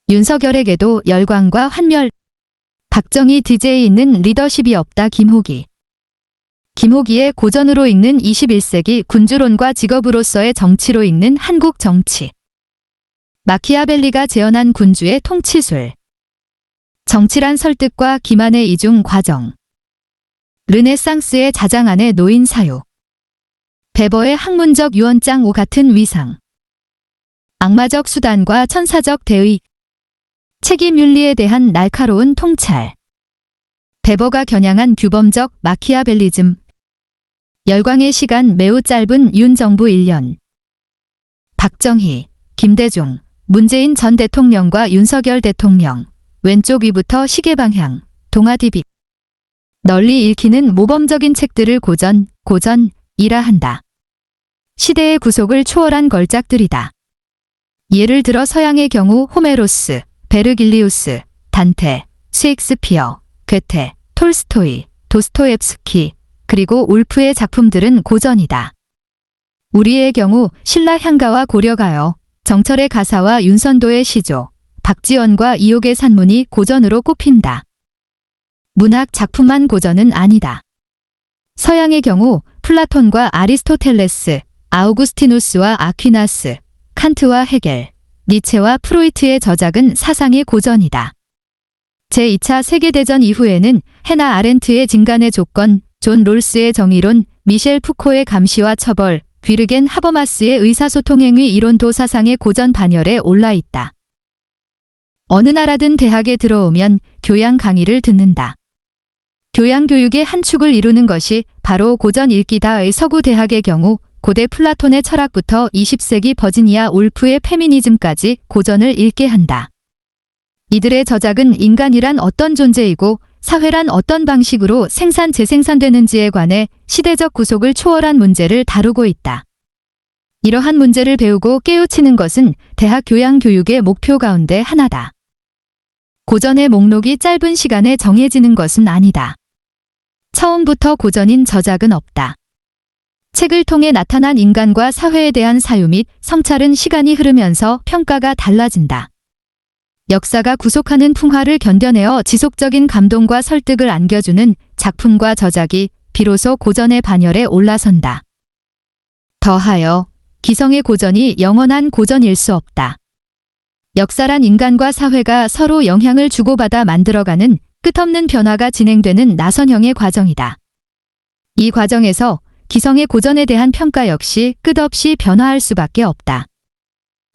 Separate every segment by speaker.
Speaker 1: 윤석열에게도 열광과 환멸. 박정희 DJ에 있는 리더십이 없다. 김호기. 김호기의 고전으로 읽는 21세기 군주론과 직업으로서의 정치로 읽는 한국 정치. 마키아벨리가 재현한 군주의 통치술. 정치란 설득과 기만의 이중 과정. 르네상스의 자장 안에 놓인 사유. 베버의 학문적 유언장 5 같은 위상. 악마적 수단과 천사적 대의. 책임 윤리에 대한 날카로운 통찰. 베버가 겨냥한 규범적 마키아벨리즘. 열광의 시간 매우 짧은 윤 정부 1년. 박정희, 김대중, 문재인 전 대통령과 윤석열 대통령. 왼쪽 위부터 시계 방향, 동아 DB. 널리 읽히는 모범적인 책들을 고전이라 한다. 시대의 구속을 초월한 걸작들이다. 예를 들어 서양의 경우 호메로스, 베르길리우스, 단테, 셰익스피어, 괴테, 톨스토이, 도스토옙스키, 그리고 울프의 작품들은 고전이다. 우리의 경우 신라 향가와 고려가요, 정철의 가사와 윤선도의 시조, 박지원과 이옥의 산문이 고전으로 꼽힌다. 문학 작품만 고전은 아니다. 서양의 경우 플라톤과 아리스토텔레스, 아우구스티누스와 아퀴나스, 칸트와 헤겔, 니체와 프로이트의 저작은 사상의 고전이다. 제2차 세계대전 이후에는 해나 아렌트의 진간의 조건, 존 롤스의 정의론, 미셸 푸코의 감시와 처벌, 귀르겐 하버마스의 의사소통행위 이론도 사상의 고전 반열에 올라있다. 어느 나라든 대학에 들어오면 교양 강의를 듣는다. 교양교육의 한 축을 이루는 것이 바로 고전 읽기다의 서구 대학의 경우 고대 플라톤의 철학부터 20세기 버지니아 울프의 페미니즘까지 고전을 읽게 한다. 이들의 저작은 인간이란 어떤 존재이고 사회란 어떤 방식으로 생산 재생산되는지에 관해 시대적 구속을 초월한 문제를 다루고 있다. 이러한 문제를 배우고 깨우치는 것은 대학 교양교육의 목표 가운데 하나다. 고전의 목록이 짧은 시간에 정해지는 것은 아니다. 처음부터 고전인 저작은 없다. 책을 통해 나타난 인간과 사회에 대한 사유 및 성찰은 시간이 흐르면서 평가가 달라진다. 역사가 구속하는 풍화를 견뎌내어 지속적인 감동과 설득을 안겨주는 작품과 저작이 비로소 고전의 반열에 올라선다. 더하여 기성의 고전이 영원한 고전일 수 없다. 역사란 인간과 사회가 서로 영향을 주고받아 만들어가는 끝없는 변화가 진행되는 나선형의 과정이다. 이 과정에서 기성의 고전에 대한 평가 역시 끝없이 변화할 수밖에 없다.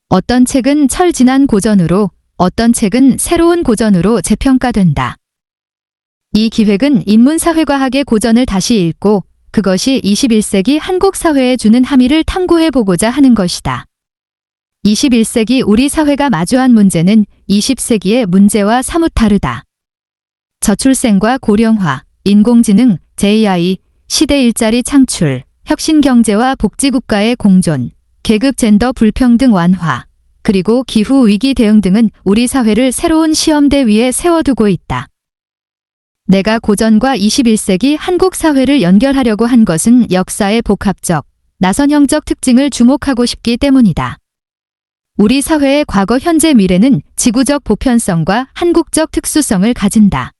Speaker 1: 어떤 책은 철지난 고전으로, 어떤 책은 새로운 고전으로 재평가된다. 이 기획은 인문사회과학의 고전을 다시 읽고 그것이 21세기 한국 사회에 주는 함의를 탐구해보고자 하는 것이다. 21세기 우리 사회가 마주한 문제는 20세기의 문제와 사뭇 다르다. 저출생과 고령화, 인공지능, AI, 시대 일자리 창출, 혁신경제와 복지국가의 공존, 계급 젠더 불평등 완화, 그리고 기후위기 대응 등은 우리 사회를 새로운 시험대 위에 세워두고 있다. 내가 고전과 21세기 한국 사회를 연결하려고 한 것은 역사의 복합적, 나선형적 특징을 주목하고 싶기 때문이다. 우리 사회의 과거, 현재, 미래는 지구적 보편성과 한국적 특수성을 가진다.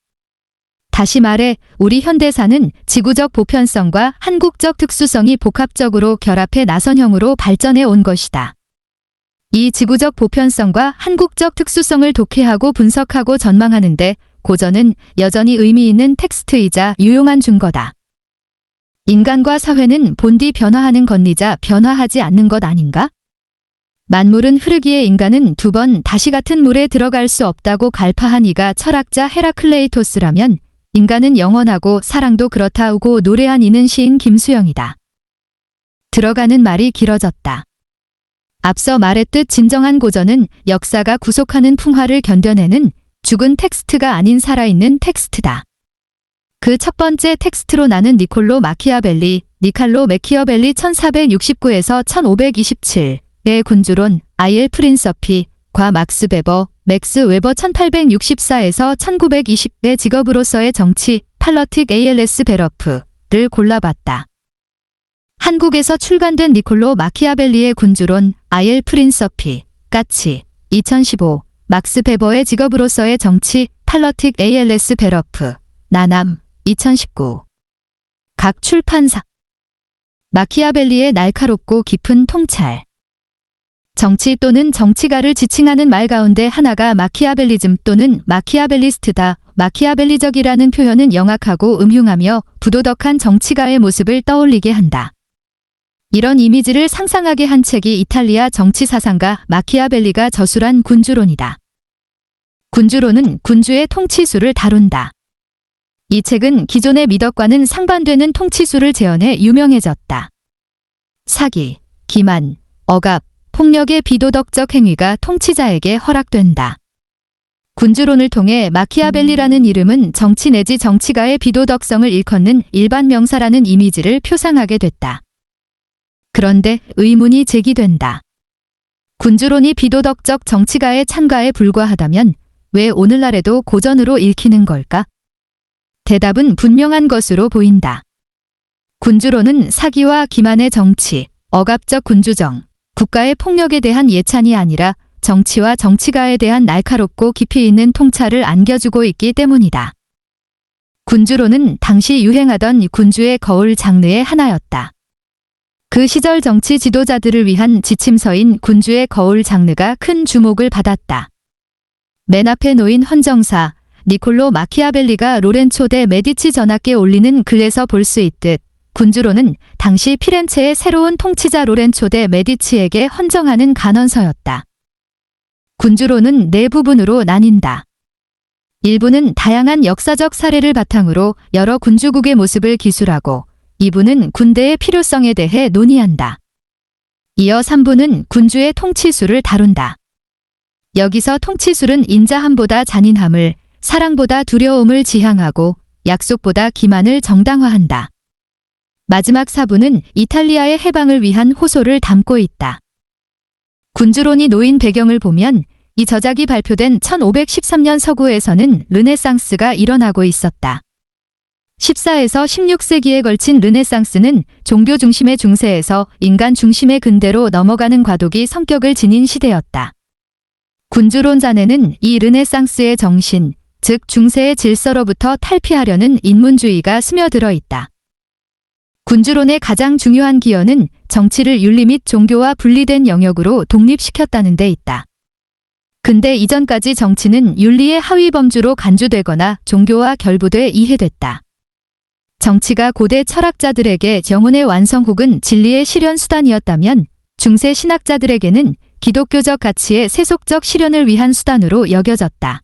Speaker 1: 다시 말해 우리 현대사는 지구적 보편성과 한국적 특수성이 복합적으로 결합해 나선형으로 발전해 온 것이다. 이 지구적 보편성과 한국적 특수성을 독해하고 분석하고 전망하는데 고전은 여전히 의미 있는 텍스트이자 유용한 증거다. 인간과 사회는 본디 변화하는 것이자 변화하지 않는 것 아닌가? 만물은 흐르기에 인간은 두 번 다시 같은 물에 들어갈 수 없다고 갈파한 이가 철학자 헤라클레이토스라면 인간은 영원하고 사랑도 그렇다우고 노래한 이는 시인 김수영이다. 들어가는 말이 길어졌다. 앞서 말했듯 진정한 고전은 역사가 구속하는 풍화를 견뎌내는 죽은 텍스트가 아닌 살아있는 텍스트다. 그 첫 번째 텍스트로 나는 니콜로 마키아벨리, 니칼로 메키어벨리 1469에서 1527의 군주론, 아이엘 프린서피, 과 막스 베버, 맥스 웨버 1864에서 1920의 직업으로서의 정치, 팔러틱 ALS 베러프를 골라봤다. 한국에서 출간된 니콜로 마키아벨리의 군주론, 아이엘 프린서피, 까치, 2015, 막스 베버의 직업으로서의 정치, 팔러틱 ALS 베러프, 나남, 2019. 각 출판사. 마키아벨리의 날카롭고 깊은 통찰. 정치 또는 정치가를 지칭하는 말 가운데 하나가 마키아벨리즘 또는 마키아벨리스트다. 마키아벨리적이라는 표현은 영악하고 음흉하며 부도덕한 정치가의 모습을 떠올리게 한다. 이런 이미지를 상상하게 한 책이 이탈리아 정치사상가 마키아벨리가 저술한 군주론이다. 군주론은 군주의 통치수를 다룬다. 이 책은 기존의 미덕과는 상반되는 통치수를 재현해 유명해졌다. 사기, 기만, 억압, 폭력의 비도덕적 행위가 통치자에게 허락된다. 군주론을 통해 마키아벨리라는 이름은 정치 내지 정치가의 비도덕성을 일컫는 일반 명사라는 이미지를 표상하게 됐다. 그런데 의문이 제기된다. 군주론이 비도덕적 정치가의 찬가에 불과하다면 왜 오늘날에도 고전으로 읽히는 걸까? 대답은 분명한 것으로 보인다. 군주론은 사기와 기만의 정치, 억압적 군주정, 국가의 폭력에 대한 예찬이 아니라 정치와 정치가에 대한 날카롭고 깊이 있는 통찰을 안겨주고 있기 때문이다. 군주론은 당시 유행하던 군주의 거울 장르의 하나였다. 그 시절 정치 지도자들을 위한 지침서인 군주의 거울 장르가 큰 주목을 받았다. 맨 앞에 놓인 헌정사, 니콜로 마키아벨리가 로렌초 대 메디치 전하께 올리는 글에서 볼 수 있듯 군주론은 당시 피렌체의 새로운 통치자 로렌초 대 메디치에게 헌정하는 간언서였다. 군주론은 네 부분으로 나뉜다. 일부는 다양한 역사적 사례를 바탕으로 여러 군주국의 모습을 기술하고 2부는 군대의 필요성에 대해 논의한다. 이어 3부는 군주의 통치수를 다룬다. 여기서 통치술은 인자함보다 잔인함을, 사랑보다 두려움을 지향하고 약속보다 기만을 정당화한다. 마지막 4부는 이탈리아의 해방을 위한 호소를 담고 있다. 군주론이 놓인 배경을 보면 이 저작이 발표된 1513년 서구에서는 르네상스가 일어나고 있었다. 14에서 16세기에 걸친 르네상스는 종교 중심의 중세에서 인간 중심의 근대로 넘어가는 과도기 성격을 지닌 시대였다. 군주론자네는 이 르네상스의 정신, 즉 중세의 질서로부터 탈피하려는 인문주의가 스며들어 있다. 군주론의 가장 중요한 기여는 정치를 윤리 및 종교와 분리된 영역으로 독립시켰다는 데 있다. 근대 이전까지 정치는 윤리의 하위 범주로 간주되거나 종교와 결부돼 이해됐다. 정치가 고대 철학자들에게 영혼의 완성 혹은 진리의 실현 수단이었다면 중세 신학자들에게는 기독교적 가치의 세속적 실현을 위한 수단으로 여겨졌다.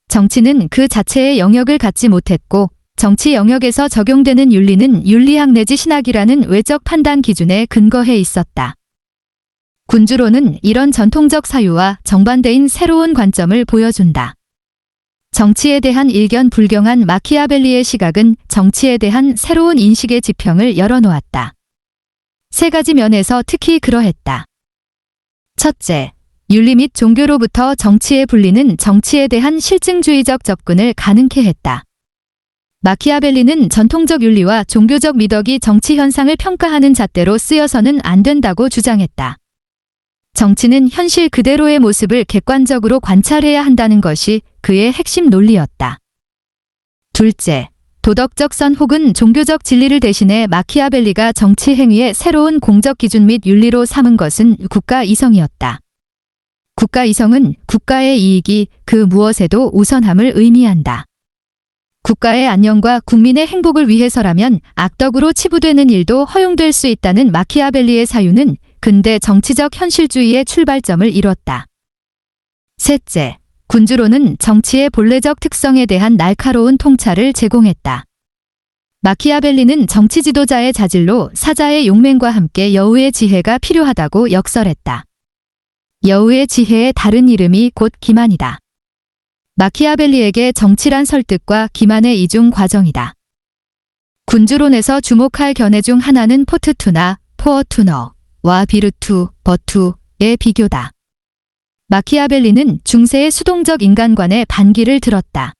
Speaker 1: 정치는 그 자체의 영역을 갖지 못했고 정치 영역에서 적용되는 윤리는 윤리학 내지 신학이라는 외적 판단 기준에 근거해 있었다. 군주론은 이런 전통적 사유와 정반대인 새로운 관점을 보여준다. 정치에 대한 일견 불경한 마키아벨리의 시각은 정치에 대한 새로운 인식의 지평을 열어놓았다. 세 가지 면에서 특히 그러했다. 첫째, 윤리 및 종교로부터 정치의 분리는 정치에 대한 실증주의적 접근을 가능케 했다. 마키아벨리는 전통적 윤리와 종교적 미덕이 정치 현상을 평가하는 잣대로 쓰여서는 안 된다고 주장했다. 정치는 현실 그대로의 모습을 객관적으로 관찰해야 한다는 것이 그의 핵심 논리였다. 둘째, 도덕적 선 혹은 종교적 진리를 대신해 마키아벨리가 정치 행위의 새로운 공적 기준 및 윤리로 삼은 것은 국가 이성이었다. 국가 이성은 국가의 이익이 그 무엇에도 우선함을 의미한다. 국가의 안녕과 국민의 행복을 위해서라면 악덕으로 치부되는 일도 허용될 수 있다는 마키아벨리의 사유는 근대 정치적 현실주의의 출발점을 이뤘다. 셋째, 군주론은 정치의 본래적 특성에 대한 날카로운 통찰을 제공했다. 마키아벨리는 정치 지도자의 자질로 사자의 용맹과 함께 여우의 지혜가 필요하다고 역설했다. 여우의 지혜의 다른 이름이 곧 기만이다. 마키아벨리에게 정치란 설득과 기만의 이중 과정이다. 군주론에서 주목할 견해 중 하나는 포트투나, 포어투너와 비르투, 버투의 비교다. 마키아벨리는 중세의 수동적 인간관에 반기를 들었다.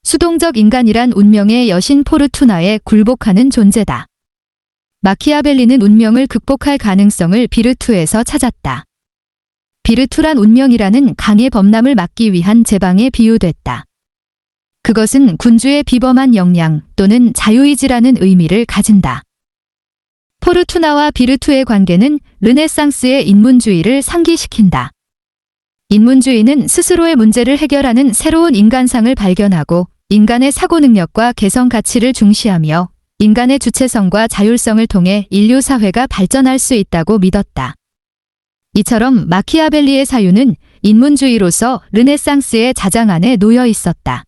Speaker 1: 수동적 인간이란 운명의 여신 포르투나에 굴복하는 존재다. 마키아벨리는 운명을 극복할 가능성을 비르투에서 찾았다. 비르투란 운명이라는 강의 범람을 막기 위한 제방에 비유됐다. 그것은 군주의 비범한 역량 또는 자유의지라는 의미를 가진다. 포르투나와 비르투의 관계는 르네상스의 인문주의를 상기시킨다. 인문주의는 스스로의 문제를 해결하는 새로운 인간상을 발견하고 인간의 사고 능력과 개성 가치를 중시하며 인간의 주체성과 자율성을 통해 인류 사회가 발전할 수 있다고 믿었다. 이처럼 마키아벨리의 사유는 인문주의로서 르네상스의 자장 안에 놓여 있었다.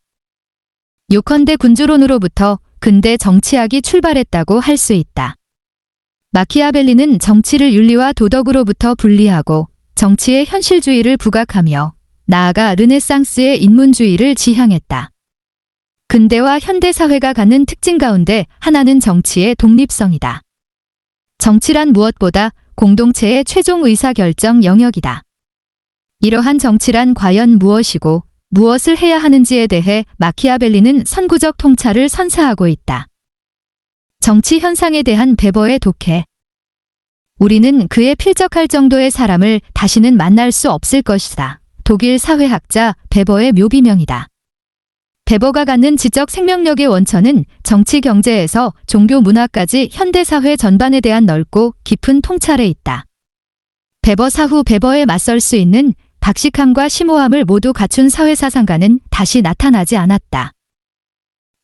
Speaker 1: 요컨대 군주론으로부터 근대 정치학이 출발했다고 할 수 있다. 마키아벨리는 정치를 윤리와 도덕으로부터 분리하고 정치의 현실주의를 부각하며 나아가 르네상스의 인문주의를 지향했다. 근대와 현대 사회가 갖는 특징 가운데 하나는 정치의 독립성이다. 정치란 무엇보다 공동체의 최종 의사결정 영역이다. 이러한 정치란 과연 무엇이고 무엇을 해야 하는지에 대해 마키아벨리는 선구적 통찰을 선사하고 있다. 정치 현상에 대한 베버의 독해. 우리는 그에 필적할 정도의 사람을 다시는 만날 수 없을 것이다. 독일 사회학자 베버의 묘비명이다. 베버가 갖는 지적 생명력의 원천은 정치 경제에서 종교 문화까지 현대사회 전반에 대한 넓고 깊은 통찰에 있다. 베버 사후 베버에 맞설 수 있는 박식함과 심오함을 모두 갖춘 사회사상가는 다시 나타나지 않았다.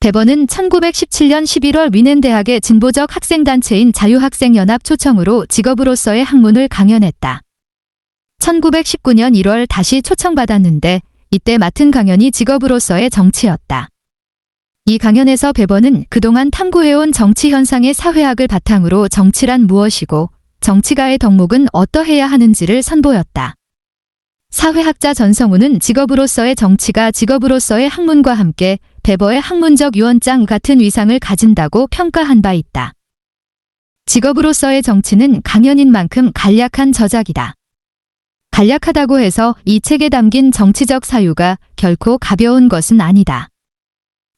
Speaker 1: 베버는 1917년 11월 위넨 대학의 진보적 학생단체인 자유학생연합 초청으로 직업으로서의 학문을 강연했다. 1919년 1월 다시 초청받았는데 이때 맡은 강연이 직업으로서의 정치였다. 이 강연에서 베버는 그동안 탐구해온 정치 현상의 사회학을 바탕으로 정치란 무엇이고 정치가의 덕목은 어떠해야 하는지를 선보였다. 사회학자 전성우는 직업으로서의 정치가 직업으로서의 학문과 함께 베버의 학문적 유언장 같은 위상을 가진다고 평가한 바 있다. 직업으로서의 정치는 강연인 만큼 간략한 저작이다. 간략하다고 해서 이 책에 담긴 정치적 사유가 결코 가벼운 것은 아니다.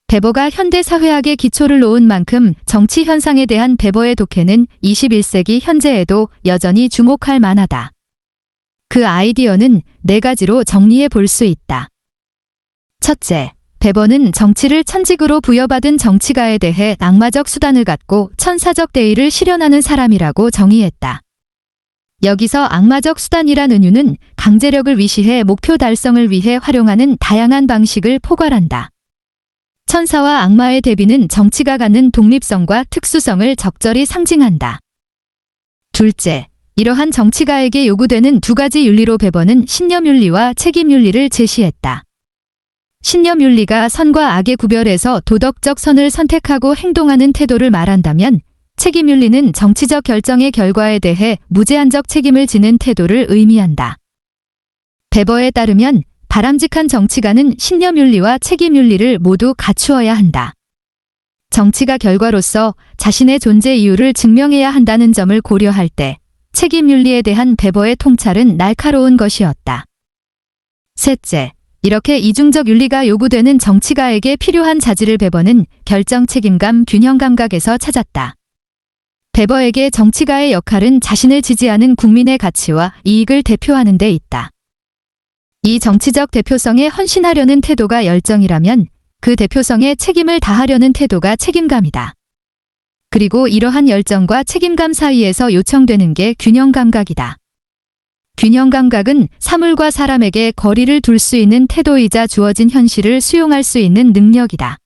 Speaker 1: 베버가 현대 사회학의 기초를 놓은 만큼 정치 현상에 대한 베버의 독해는 21세기 현재에도 여전히 주목할 만하다. 그 아이디어는 4가지로 정리해 볼 수 있다. 첫째, 베버는 정치를 천직으로 부여받은 정치가에 대해 악마적 수단을 갖고 천사적 대의를 실현하는 사람이라고 정의했다. 여기서 악마적 수단이란 은유는 강제력을 위시해 목표 달성을 위해 활용하는 다양한 방식을 포괄한다. 천사와 악마의 대비는 정치가 갖는 독립성과 특수성을 적절히 상징한다. 둘째, 이러한 정치가에게 요구되는 2가지 윤리로 베버는 신념윤리와 책임윤리를 제시했다. 신념윤리가 선과 악의 구별에서 도덕적 선을 선택하고 행동하는 태도를 말한다면 책임윤리는 정치적 결정의 결과에 대해 무제한적 책임을 지는 태도를 의미한다. 베버에 따르면 바람직한 정치가는 신념윤리와 책임윤리를 모두 갖추어야 한다. 정치가 결과로서 자신의 존재 이유를 증명해야 한다는 점을 고려할 때 책임윤리에 대한 베버의 통찰은 날카로운 것이었다. 셋째, 이렇게 이중적 윤리가 요구되는 정치가에게 필요한 자질을 베버는 결정 책임감 균형 감각에서 찾았다. 베버에게 정치가의 역할은 자신을 지지하는 국민의 가치와 이익을 대표하는 데 있다. 이 정치적 대표성에 헌신하려는 태도가 열정이라면 그 대표성에 책임을 다하려는 태도가 책임감이다. 그리고 이러한 열정과 책임감 사이에서 요청되는 게 균형 감각이다. 균형 감각은 사물과 사람에게 거리를 둘 수 있는 태도이자 주어진 현실을 수용할 수 있는 능력이다.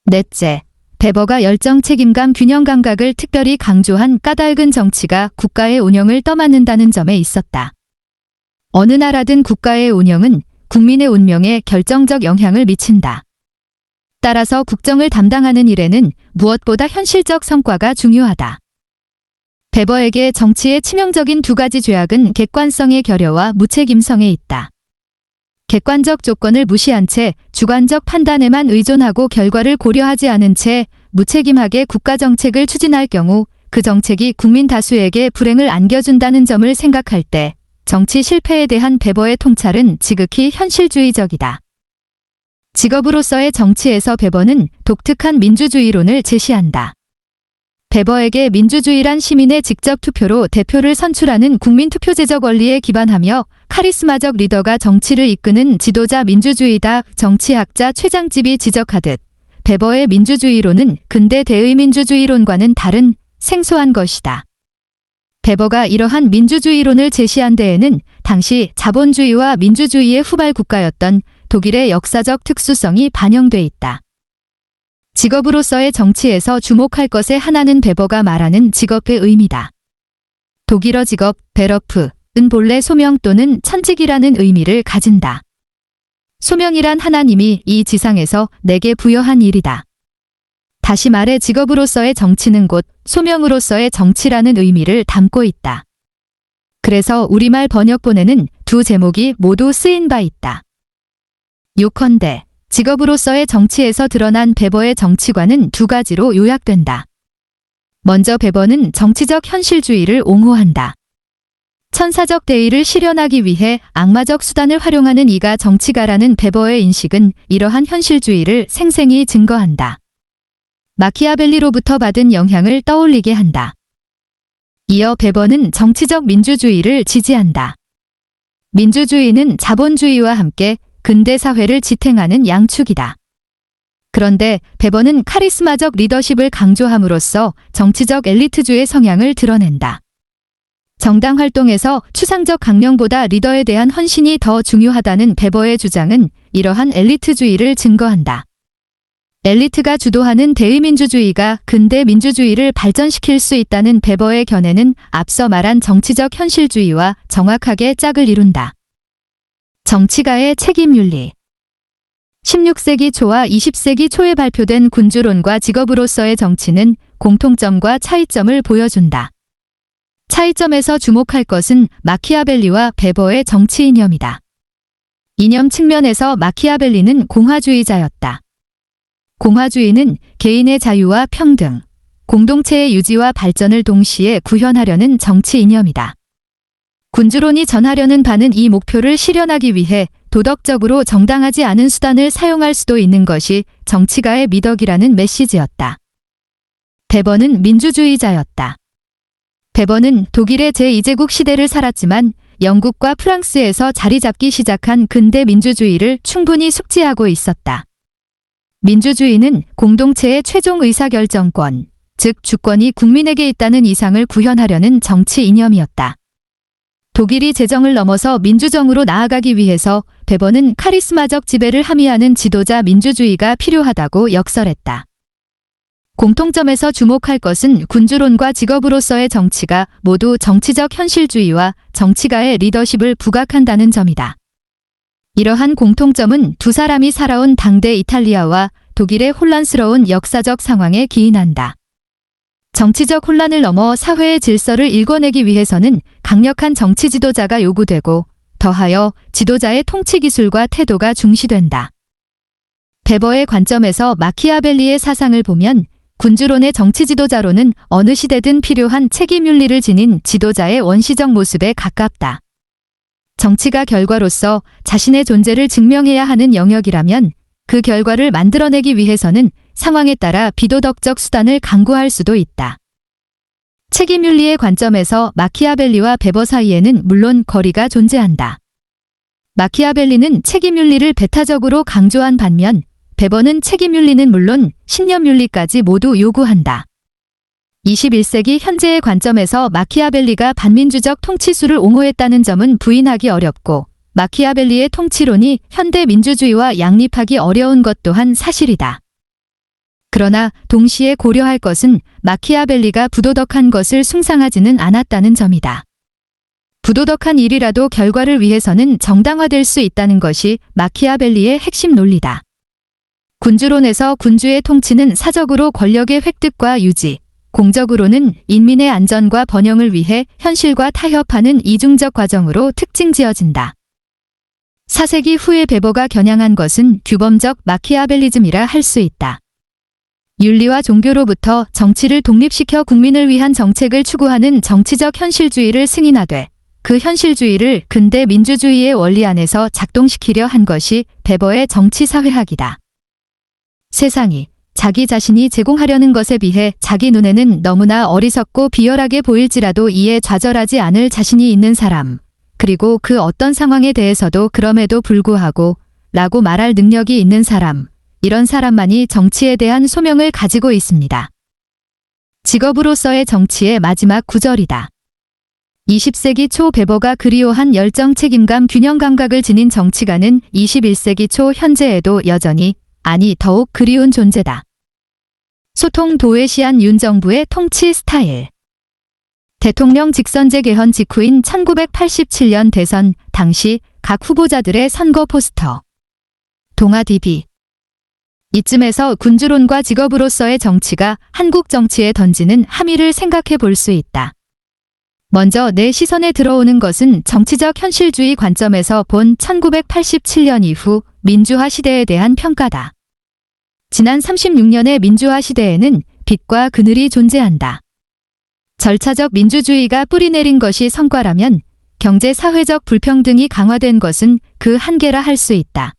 Speaker 1: 넷째, 베버가 열정 책임감 균형 감각을 특별히 강조한 까닭은 정치가 국가의 운영을 떠맡는다는 점에 있었다. 어느 나라든 국가의 운영은 국민의 운명에 결정적 영향을 미친다. 따라서 국정을 담당하는 일에는 무엇보다 현실적 성과가 중요하다. 베버에게 정치의 치명적인 2가지 죄악은 객관성의 결여와 무책임성에 있다. 객관적 조건을 무시한 채 주관적 판단에만 의존하고 결과를 고려하지 않은 채 무책임하게 국가정책을 추진할 경우 그 정책이 국민 다수에게 불행을 안겨준다는 점을 생각할 때 정치 실패에 대한 베버의 통찰은 지극히 현실주의적이다. 직업으로서의 정치에서 베버는 독특한 민주주의론을 제시한다. 베버에게 민주주의란 시민의 직접 투표로 대표를 선출하는 국민투표제적 원리에 기반하며 카리스마적 리더가 정치를 이끄는 지도자 민주주의다. 정치학자 최장집이 지적하듯 베버의 민주주의론은 근대 대의민주주의론과는 다른 생소한 것이다. 베버가 이러한 민주주의론을 제시한 데에는 당시 자본주의와 민주주의의 후발 국가였던 독일의 역사적 특수성이 반영돼 있다. 직업으로서의 정치에서 주목할 것의 하나는 베버가 말하는 직업의 의미다. 독일어 직업 베러프은 본래 소명 또는 천직이라는 의미를 가진다. 소명이란 하나님이 이 지상에서 내게 부여한 일이다. 다시 말해 직업으로서의 정치는 곧 소명으로서의 정치라는 의미를 담고 있다. 그래서 우리말 번역본에는 두 제목이 모두 쓰인 바 있다. 요컨대 직업으로서의 정치에서 드러난 베버의 정치관은 두 가지로 요약된다. 먼저 베버는 정치적 현실주의를 옹호한다. 천사적 대의를 실현하기 위해 악마적 수단을 활용하는 이가 정치가라는 베버의 인식은 이러한 현실주의를 생생히 증거한다. 마키아벨리로부터 받은 영향을 떠올리게 한다. 이어 베버는 정치적 민주주의를 지지한다. 민주주의는 자본주의와 함께 근대 사회를 지탱하는 양축이다. 그런데 베버는 카리스마적 리더십을 강조함으로써 정치적 엘리트주의 성향을 드러낸다. 정당 활동에서 추상적 강령보다 리더에 대한 헌신이 더 중요하다는 베버의 주장은 이러한 엘리트주의를 증거한다. 엘리트가 주도하는 대의민주주의가 근대 민주주의를 발전시킬 수 있다는 베버의 견해는 앞서 말한 정치적 현실주의와 정확하게 짝을 이룬다. 정치가의 책임윤리 16세기 초와 20세기 초에 발표된 군주론과 직업으로서의 정치는 공통점과 차이점을 보여준다. 차이점에서 주목할 것은 마키아벨리와 베버의 정치 이념이다. 이념 측면에서 마키아벨리는 공화주의자였다. 공화주의는 개인의 자유와 평등, 공동체의 유지와 발전을 동시에 구현하려는 정치 이념이다. 군주론이 전하려는 바는 이 목표를 실현하기 위해 도덕적으로 정당하지 않은 수단을 사용할 수도 있는 것이 정치가의 미덕이라는 메시지였다. 베버는 민주주의자였다. 베버는 독일의 제2제국 시대를 살았지만 영국과 프랑스에서 자리 잡기 시작한 근대 민주주의를 충분히 숙지하고 있었다. 민주주의는 공동체의 최종 의사결정권, 즉 주권이 국민에게 있다는 이상을 구현하려는 정치 이념이었다. 독일이 제정을 넘어서 민주정으로 나아가기 위해서 베버는 카리스마적 지배를 함의하는 지도자 민주주의가 필요하다고 역설했다. 공통점에서 주목할 것은 군주론과 직업으로서의 정치가 모두 정치적 현실주의와 정치가의 리더십을 부각한다는 점이다. 이러한 공통점은 두 사람이 살아온 당대 이탈리아와 독일의 혼란스러운 역사적 상황에 기인한다. 정치적 혼란을 넘어 사회의 질서를 일궈내기 위해서는 강력한 정치 지도자가 요구되고 더하여 지도자의 통치 기술과 태도가 중시된다. 베버의 관점에서 마키아벨리의 사상을 보면 군주론의 정치 지도자로는 어느 시대든 필요한 책임윤리를 지닌 지도자의 원시적 모습에 가깝다. 정치가 결과로서 자신의 존재를 증명해야 하는 영역이라면 그 결과를 만들어내기 위해서는 상황에 따라 비도덕적 수단을 강구할 수도 있다. 책임윤리의 관점에서 마키아벨리와 베버 사이에는 물론 거리가 존재한다. 마키아벨리는 책임윤리를 배타적으로 강조한 반면 베버는 책임윤리는 물론 신념윤리까지 모두 요구한다. 21세기 현재의 관점에서 마키아벨리가 반민주적 통치수를 옹호했다는 점은 부인하기 어렵고 마키아벨리의 통치론이 현대 민주주의와 양립하기 어려운 것 또한 사실이다. 그러나 동시에 고려할 것은 마키아벨리가 부도덕한 것을 숭상하지는 않았다는 점이다. 부도덕한 일이라도 결과를 위해서는 정당화될 수 있다는 것이 마키아벨리의 핵심 논리다. 군주론에서 군주의 통치는 사적으로 권력의 획득과 유지, 공적으로는 인민의 안전과 번영을 위해 현실과 타협하는 이중적 과정으로 특징지어진다. 4세기 후에 베버가 겨냥한 것은 규범적 마키아벨리즘이라 할 수 있다. 윤리와 종교로부터 정치를 독립시켜 국민을 위한 정책을 추구하는 정치적 현실주의를 승인하되 그 현실주의를 근대 민주주의의 원리 안에서 작동시키려 한 것이 베버의 정치사회학이다. 세상이 자기 자신이 제공하려는 것에 비해 자기 눈에는 너무나 어리석고 비열하게 보일지라도 이에 좌절하지 않을 자신이 있는 사람, 그리고 그 어떤 상황에 대해서도 그럼에도 불구하고 라고 말할 능력이 있는 사람, 이런 사람만이 정치에 대한 소명을 가지고 있습니다. 직업으로서의 정치의 마지막 구절이다. 20세기 초 베버가 그리워한 열정, 책임감, 균형 감각을 지닌 정치가는 21세기 초 현재에도 여전히, 아니 더욱 그리운 존재다. 소통 도외시한 윤 정부의 통치 스타일. 대통령 직선제 개헌 직후인 1987년 대선 당시 각 후보자들의 선거 포스터. 동아 DB. 이쯤에서 군주론과 직업으로서의 정치가 한국 정치에 던지는 함의를 생각해 볼 수 있다. 먼저 내 시선에 들어오는 것은 정치적 현실주의 관점에서 본 1987년 이후 민주화 시대에 대한 평가다. 지난 36년의 민주화 시대에는 빛과 그늘이 존재한다. 절차적 민주주의가 뿌리내린 것이 성과라면 경제 사회적 불평등이 강화된 것은 그 한계라 할 수 있다.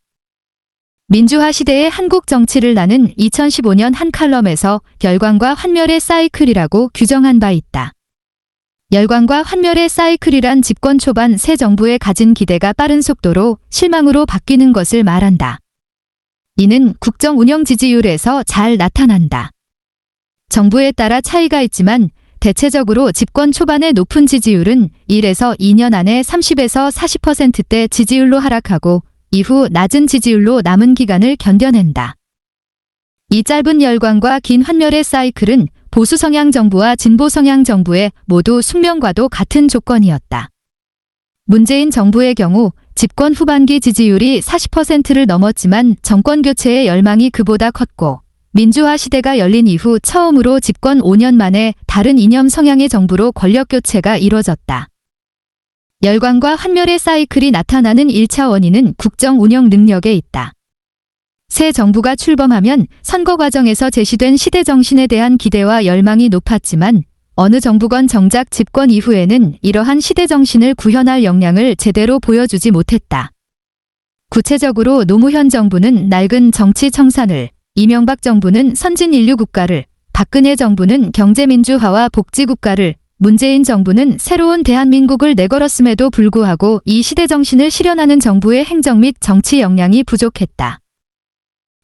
Speaker 1: 민주화 시대의 한국 정치를 나는 2015년 한 칼럼에서 열광과 환멸의 사이클이라고 규정한 바 있다. 열광과 환멸의 사이클이란 집권 초반 새 정부에 가진 기대가 빠른 속도로 실망으로 바뀌는 것을 말한다. 이는 국정 운영 지지율에서 잘 나타난다. 정부에 따라 차이가 있지만 대체적으로 집권 초반의 높은 지지율은 1에서 2년 안에 30에서 40%대 지지율로 하락하고 이후 낮은 지지율로 남은 기간을 견뎌낸다. 이 짧은 열광과 긴 환멸의 사이클은 보수 성향 정부와 진보 성향 정부의 모두 숙명과도 같은 조건이었다. 문재인 정부의 경우 집권 후반기 지지율이 40%를 넘었지만 정권 교체의 열망이 그보다 컸고 민주화 시대가 열린 이후 처음으로 집권 5년 만에 다른 이념 성향의 정부로 권력 교체가 이뤄졌다. 열광과 환멸의 사이클이 나타나는 1차 원인은 국정 운영 능력에 있다. 새 정부가 출범하면 선거 과정에서 제시된 시대 정신에 대한 기대와 열망이 높았지만 어느 정부건 정작 집권 이후에는 이러한 시대 정신을 구현할 역량을 제대로 보여주지 못했다. 구체적으로 노무현 정부는 낡은 정치 청산을, 이명박 정부는 선진 인류 국가를, 박근혜 정부는 경제민주화와 복지국가를, 문재인 정부는 새로운 대한민국을 내걸었음에도 불구하고 이 시대 정신을 실현하는 정부의 행정 및 정치 역량이 부족했다.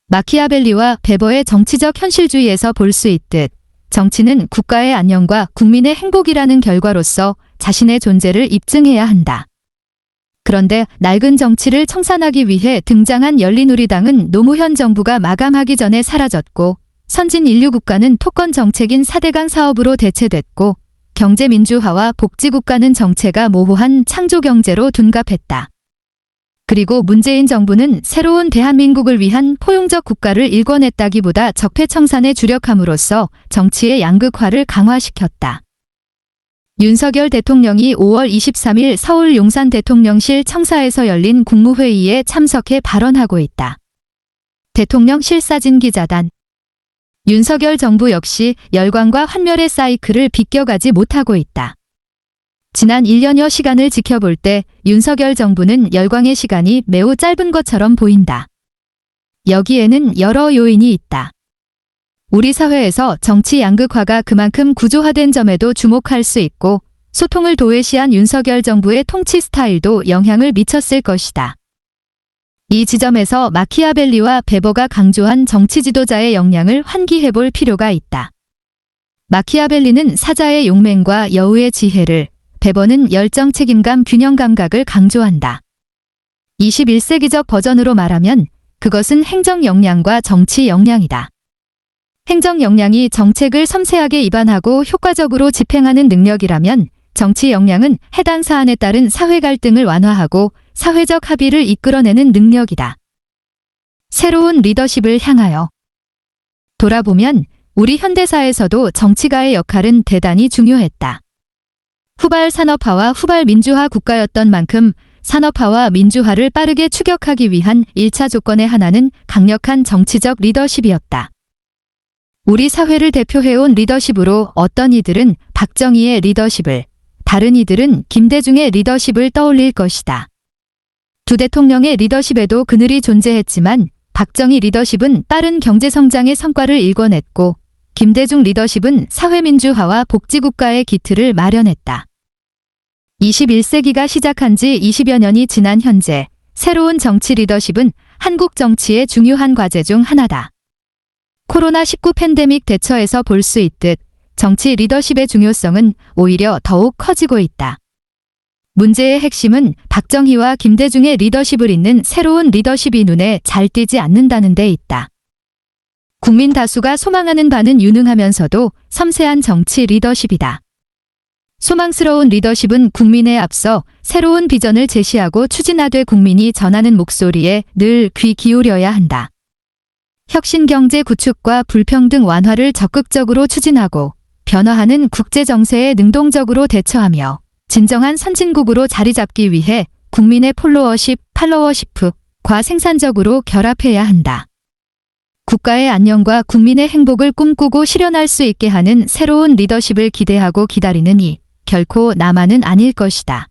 Speaker 1: 마키아벨리와 베버의 정치적 현실주의에서 볼 수 있듯 정치는 국가의 안녕과 국민의 행복이라는 결과로서 자신의 존재를 입증해야 한다. 그런데 낡은 정치를 청산하기 위해 등장한 열린우리당은 노무현 정부가 마감하기 전에 사라졌고 선진 인류 국가는 토건 정책인 4대강 사업으로 대체됐고 경제민주화와 복지국가는 정체가 모호한 창조경제로 둔갑했다. 그리고 문재인 정부는 새로운 대한민국을 위한 포용적 국가를 일궈냈다기보다 적폐청산에 주력함으로써 정치의 양극화를 강화시켰다. 윤석열 대통령이 5월 23일 서울 용산 대통령실 청사에서 열린 국무회의에 참석해 발언하고 있다. 대통령실 사진 기자단. 윤석열 정부 역시 열광과 환멸의 사이클을 비껴가지 못하고 있다. 지난 1년여 시간을 지켜볼 때 윤석열 정부는 열광의 시간이 매우 짧은 것처럼 보인다. 여기에는 여러 요인이 있다. 우리 사회에서 정치 양극화가 그만큼 구조화된 점에도 주목할 수 있고 소통을 도외시한 윤석열 정부의 통치 스타일도 영향을 미쳤을 것이다. 이 지점에서 마키아벨리와 베버가 강조한 정치 지도자의 역량을 환기해볼 필요가 있다. 마키아벨리는 사자의 용맹과 여우의 지혜를, 베버는 열정, 책임감, 균형 감각을 강조한다. 21세기적 버전으로 말하면 그것은 행정 역량과 정치 역량이다. 행정 역량이 정책을 섬세하게 입안하고 효과적으로 집행하는 능력이라면 정치 역량은 해당 사안에 따른 사회 갈등을 완화하고 사회적 합의를 이끌어내는 능력이다. 새로운 리더십을 향하여 돌아보면 우리 현대사에서도 정치가의 역할은 대단히 중요했다. 후발 산업화와 후발 민주화 국가였던 만큼 산업화와 민주화를 빠르게 추격하기 위한 1차 조건의 하나는 강력한 정치적 리더십이었다. 우리 사회를 대표해온 리더십으로 어떤 이들은 박정희의 리더십을, 다른 이들은 김대중의 리더십을 떠올릴 것이다. 두 대통령의 리더십에도 그늘이 존재했지만 박정희 리더십은 빠른 경제성장의 성과를 일궈냈고 김대중 리더십은 사회민주화와 복지국가의 기틀을 마련했다. 21세기가 시작한 지 20여 년이 지난 현재 새로운 정치 리더십은 한국 정치의 중요한 과제 중 하나다. 코로나19 팬데믹 대처에서 볼 수 있듯 정치 리더십의 중요성은 오히려 더욱 커지고 있다. 문제의 핵심은 박정희와 김대중의 리더십을 잇는 새로운 리더십이 눈에 잘 띄지 않는다는 데 있다. 국민 다수가 소망하는 바는 유능하면서도 섬세한 정치 리더십이다. 소망스러운 리더십은 국민에 앞서 새로운 비전을 제시하고 추진하되 국민이 전하는 목소리에 늘 귀 기울여야 한다. 혁신경제 구축과 불평등 완화를 적극적으로 추진하고 변화하는 국제 정세에 능동적으로 대처하며 진정한 선진국으로 자리 잡기 위해 국민의 팔로워십과 생산적으로 결합해야 한다. 국가의 안녕과 국민의 행복을 꿈꾸고 실현할 수 있게 하는 새로운 리더십을 기대하고 기다리는 이 결코 나만은 아닐 것이다.